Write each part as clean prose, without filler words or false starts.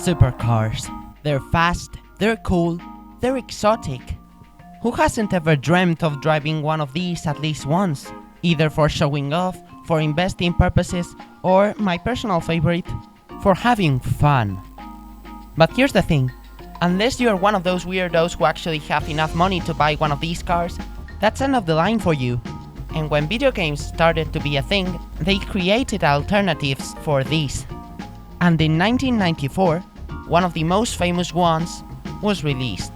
Supercars. They're fast, they're cool, they're exotic. Who hasn't ever dreamt of driving one of these at least once? Either for showing off, for investing purposes, or, my personal favorite, for having fun. But here's the thing, unless you're one of those weirdos who actually have enough money to buy one of these cars, that's end of the line for you. And when video games started to be a thing, they created alternatives for these. And in 1994, one of the most famous ones was released,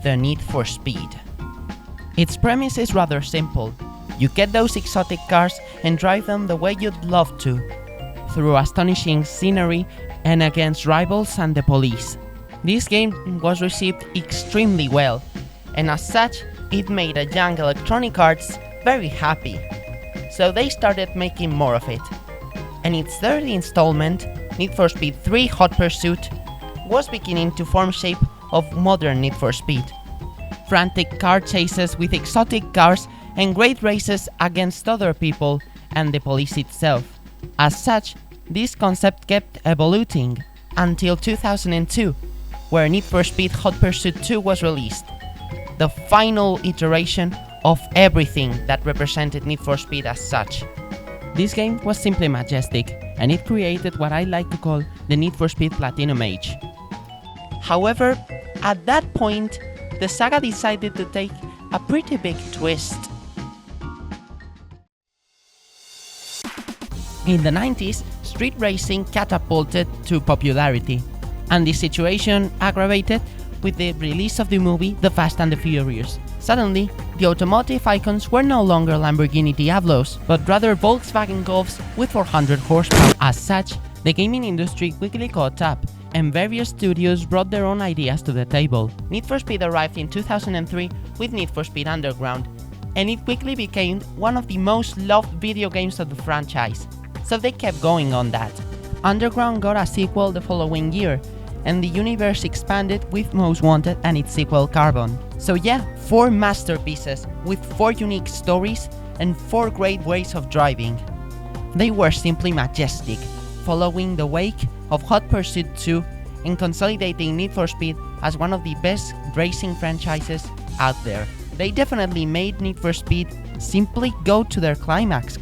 the Need for Speed. Its premise is rather simple. You get those exotic cars and drive them the way you'd love to, through astonishing scenery and against rivals and the police. This game was received extremely well, and as such, it made a young Electronic Arts very happy. So they started making more of it. And its third installment, Need for Speed 3 Hot Pursuit, was beginning to form shape of modern Need for Speed. Frantic car chases with exotic cars and great races against other people and the police itself. As such, this concept kept evolving until 2002, where Need for Speed Hot Pursuit 2 was released, the final iteration of everything that represented Need for Speed as such. This game was simply majestic, and it created what I like to call the Need for Speed Platinum Age. However, at that point, the saga decided to take a pretty big twist. In the 90s, street racing catapulted to popularity, and the situation aggravated with the release of the movie The Fast and the Furious. Suddenly, the automotive icons were no longer Lamborghini Diablos, but rather Volkswagen Golfs with 400 horsepower. As such, the gaming industry quickly caught up, and various studios brought their own ideas to the table. Need for Speed arrived in 2003 with Need for Speed Underground, and it quickly became one of the most loved video games of the franchise, so they kept going on that. Underground got a sequel the following year, and the universe expanded with Most Wanted and its sequel Carbon. So yeah, 4 masterpieces with 4 unique stories and 4 great ways of driving. They were simply majestic, following the wake of Hot Pursuit 2 and consolidating Need for Speed as one of the best racing franchises out there. They definitely made Need for Speed simply go to their climax.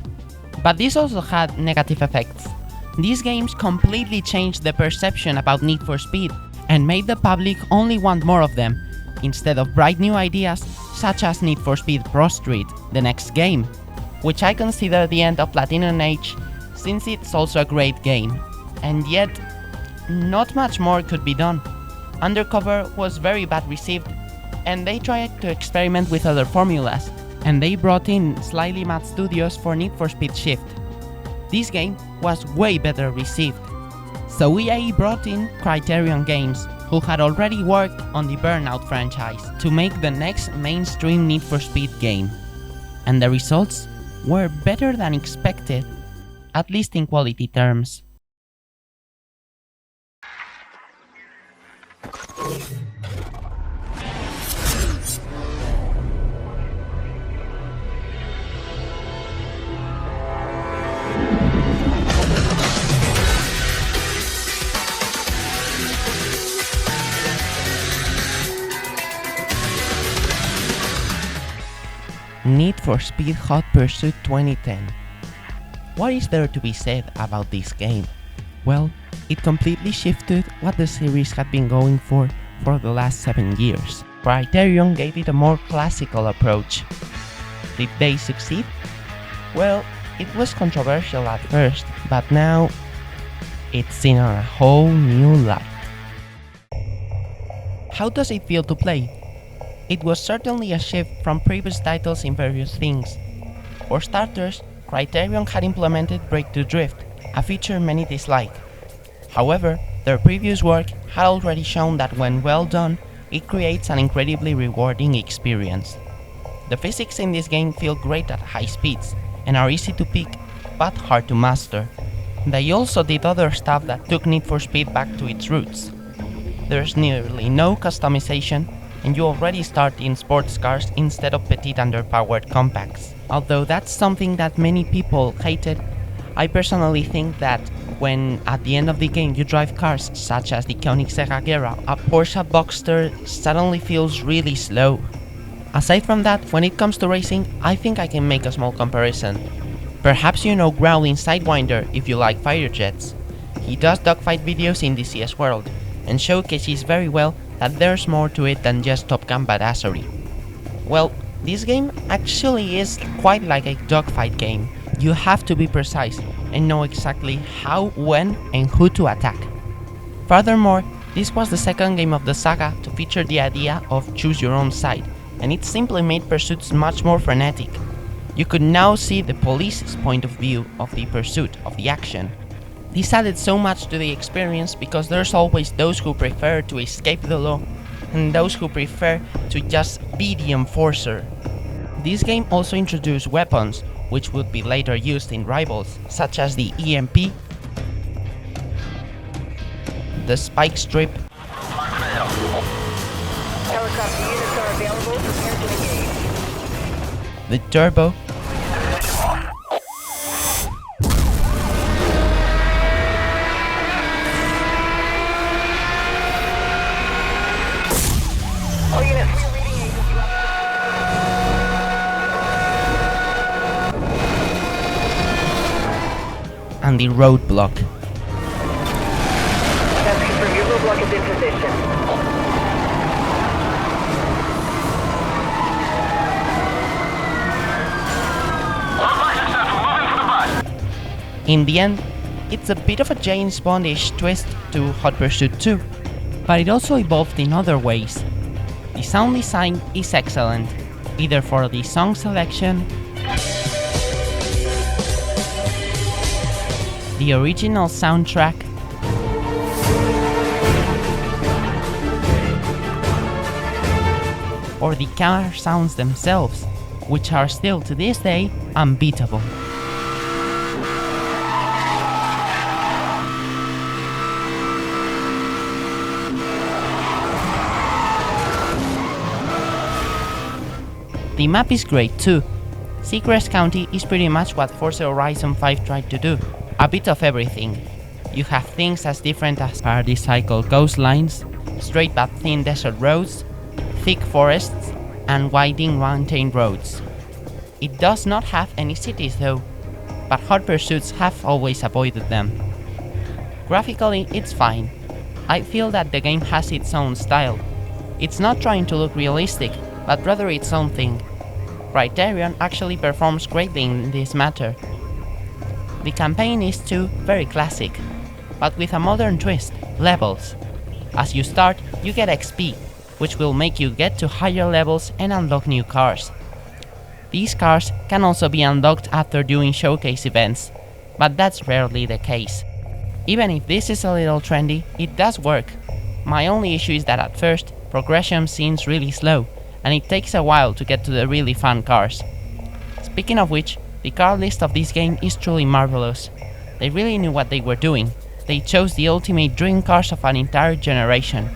But this also had negative effects. These games completely changed the perception about Need for Speed and made the public only want more of them, instead of bright new ideas such as Need for Speed Pro Street, the next game, which I consider the end of Platinum Age since it's also a great game. And yet, not much more could be done. Undercover was very bad received, and they tried to experiment with other formulas, and they brought in slightly mad studios for Need for Speed Shift. This game was way better received. So EA brought in Criterion Games, who had already worked on the Burnout franchise, to make the next mainstream Need for Speed game. And the results were better than expected, at least in quality terms. Need for Speed Hot Pursuit 2010. What is there to be said about this game? Well, it completely shifted what the series had been going for the last 7 years. Criterion gave it a more classical approach. Did they succeed? Well, it was controversial at first, but now it's seen on a whole new light. How does it feel to play? It was certainly a shift from previous titles in various things. For starters, Criterion had implemented Break to Drift, a feature many dislike. However, their previous work had already shown that when well done, it creates an incredibly rewarding experience. The physics in this game feel great at high speeds, and are easy to pick, but hard to master. They also did other stuff that took Need for Speed back to its roots. There's nearly no customization, and you already start in sports cars instead of petite underpowered compacts. Although that's something that many people hated, I personally think that when at the end of the game you drive cars such as the Koenigsegg Agera, a Porsche Boxster suddenly feels really slow. Aside from that, when it comes to racing, I think I can make a small comparison. Perhaps you know Growling Sidewinder if you like fighter jets. He does dogfight videos in the CS world, and showcases very well that there's more to it than just Top Gun badassery. Well, this game actually is quite like a dogfight game. You have to be precise and know exactly how, when, and who to attack. Furthermore, this was the second game of the saga to feature the idea of choose your own side, and it simply made pursuits much more frenetic. You could now see the police's point of view of the pursuit of the action. This added so much to the experience because there's always those who prefer to escape the law and those who prefer to just be the enforcer. This game also introduced weapons which would be later used in rivals, such as the EMP, the spike strip, Helicopter units are available. Prepare to engage. the turbo, All units, we're reading agents. and the roadblock. That's confirmed. Your roadblock is in position. In the end, it's a bit of a James Bond-ish twist to Hot Pursuit 2, but it also evolved in other ways. The sound design is excellent, either for the song selection, the original soundtrack, or the car sounds themselves, which are still to this day unbeatable. The map is great too. Seacrest County is pretty much what Forza Horizon 5 tried to do, a bit of everything. You have things as different as paradisaical coastlines, straight but thin desert roads, thick forests, and winding mountain roads. It does not have any cities though, but Hot Pursuits have always avoided them. Graphically, it's fine. I feel that the game has its own style. It's not trying to look realistic, but rather its own thing. Criterion actually performs greatly in this matter. The campaign is too very classic, but with a modern twist, levels. As you start, you get XP, which will make you get to higher levels and unlock new cars. These cars can also be unlocked after doing showcase events, but that's rarely the case. Even if this is a little trendy, it does work. My only issue is that at first, progression seems really slow, and it takes a while to get to the really fun cars. Speaking of which, the car list of this game is truly marvelous. They really knew what they were doing. They chose the ultimate dream cars of an entire generation.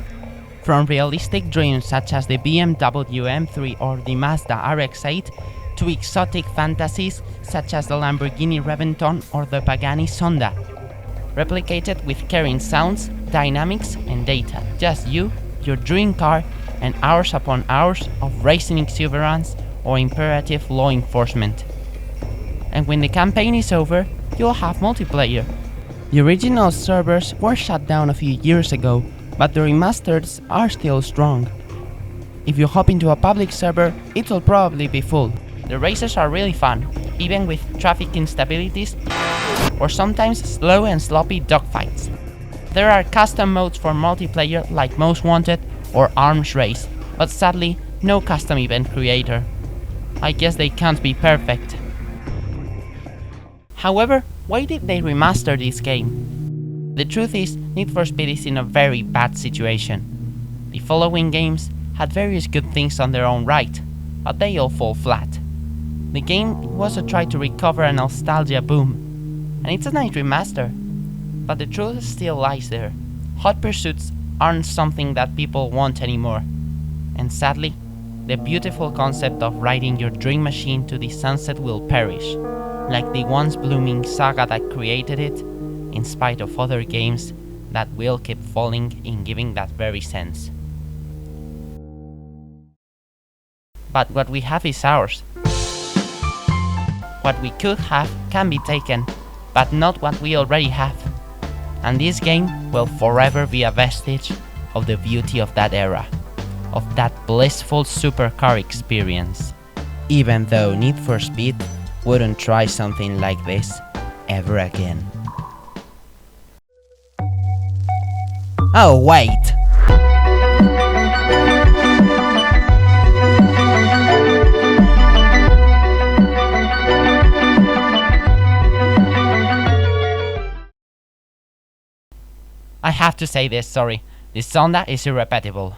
From realistic dreams such as the BMW M3 or the Mazda RX-8, to exotic fantasies such as the Lamborghini Reventon or the Pagani Sonda. Replicated with caring sounds, dynamics and data. Just you, your dream car, and hours upon hours of racing exuberance or imperative law enforcement. And when the campaign is over, you'll have multiplayer. The original servers were shut down a few years ago, but the remasters are still strong. If you hop into a public server, it'll probably be full. The races are really fun, even with traffic instabilities or sometimes slow and sloppy dogfights. There are custom modes for multiplayer like Most Wanted or Arms Race, but sadly, no custom event creator. I guess they can't be perfect. However, why did they remaster this game? The truth is, Need for Speed is in a very bad situation. The following games had various good things on their own right, but they all fall flat. The game was a try to recover a nostalgia boom, and it's a nice remaster, but the truth still lies there. Hot Pursuits aren't something that people want anymore, and sadly, the beautiful concept of riding your dream machine to the sunset will perish, like the once blooming saga that created it, in spite of other games that will keep falling in giving that very sense. But what we have is ours. What we could have can be taken, but not what we already have. And this game will forever be a vestige of the beauty of that era, of that blissful supercar experience. Even though Need for Speed wouldn't try something like this ever again. Oh wait! I have to say this, sorry. This Zonda is irrepetible.